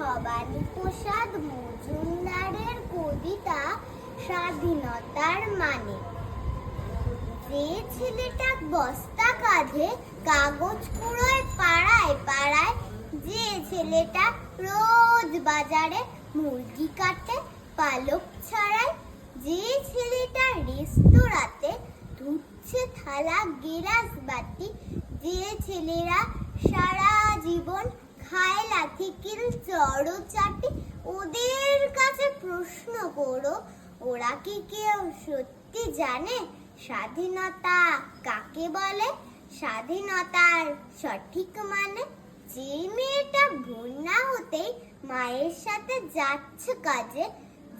ভবানীপ্রসাদ মজুমদারের কবিতা স্বাধীনতার মানে। যে ছেলেটা বস্তা কাঁধে কাগজ কুড়োয় পাড়ায় পাড়ায়, যে ছেলেটা রোজ বাজারে মুরগি কাটে পালক ছাড়ায়, যে ছেলেটা রেস্তোরাঁতে ধুচ্ছে থালা গেলাস বাটি, যে ছেলেরা সারা জীবন খায় লাথি কিল চড়োচাটি, ওদের কাছে প্রশ্ন করো, ওরা কি কেউ সত্যি জানে স্বাধীনতা কাকে বলে? স্বাধীনতার সঠিক মানে, যে মেয়েটা ভোর না হতেই মায়ের সাথে যাচ্ছে কাজে,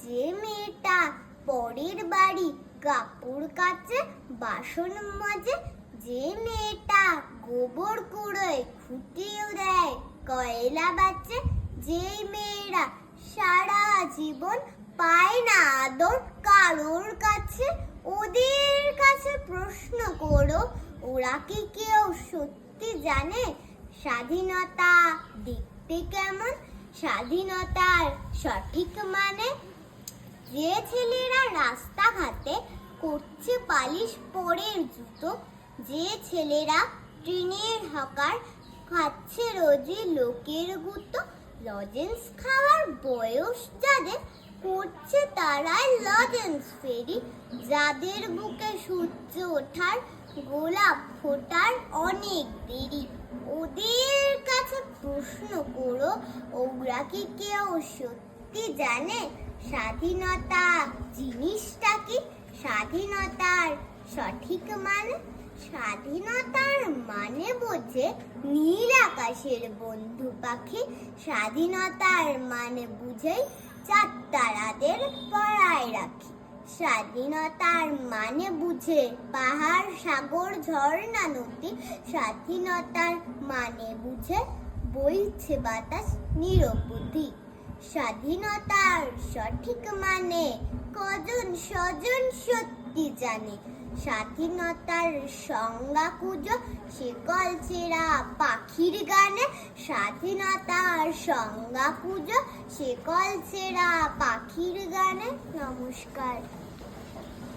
যে মেয়েটা পরের বাড়ি কাপড় কাচে বাসন মাজে, যে মেয়েটা গোবর কুড়োয় খুঁটিয়ে দেয় কয়লা বাঁচে, যে মেয়েরা সারা জীবন পায় না আদর কারোর কাছে, ওদের কাছে প্রশ্ন করো, ওরা কি কেউ সত্যি জানে স্বাধীনতা দেখতে কেমন? স্বাধীনতার সঠিক মানে, যে ছেলেরা রাস্তাঘাটে করছে পালিশ পরের জুতো, যে ছেলেরা ট্রেনের হকার খাচ্ছে রোজই লোকের গুতো, লজেন্স খাওয়ার বয়স যাদের করছে তারাই লজেন্স ফেরি, যাদের বুকে সূর্য ওঠার গোলাপ ফোটার অনেক দেরি, ওদের কাছে প্রশ্ন করো, ওরা কি কেউ সত্যি জানে স্বাধীনতা জিনিসটা কি? স্বাধীনতার সঠিক মানে, স্বাধীনতার মানে বোঝে নীল আকাশের বন্ধু পাখি, স্বাধীনতার মানে বুঝে চাঁদ তারাদের পড়ায় রাখি, স্বাধীনতার মানে বুঝে পাহাড় সাগর ঝর্ণা নদী, স্বাধীনতার মানে বুঝে বইছে বাতাস নিরবধি। স্বাধীনতার সঠিক মানে কজন স্বজন সত্যি জানে, স্বাধীনতার সংজ্ঞা খুঁজো শিকল ছেঁড়া পাখির গানে, স্বাধীনতার সংজ্ঞা খুঁজো শিকল ছেঁড়া পাখির গানে। নমস্কার।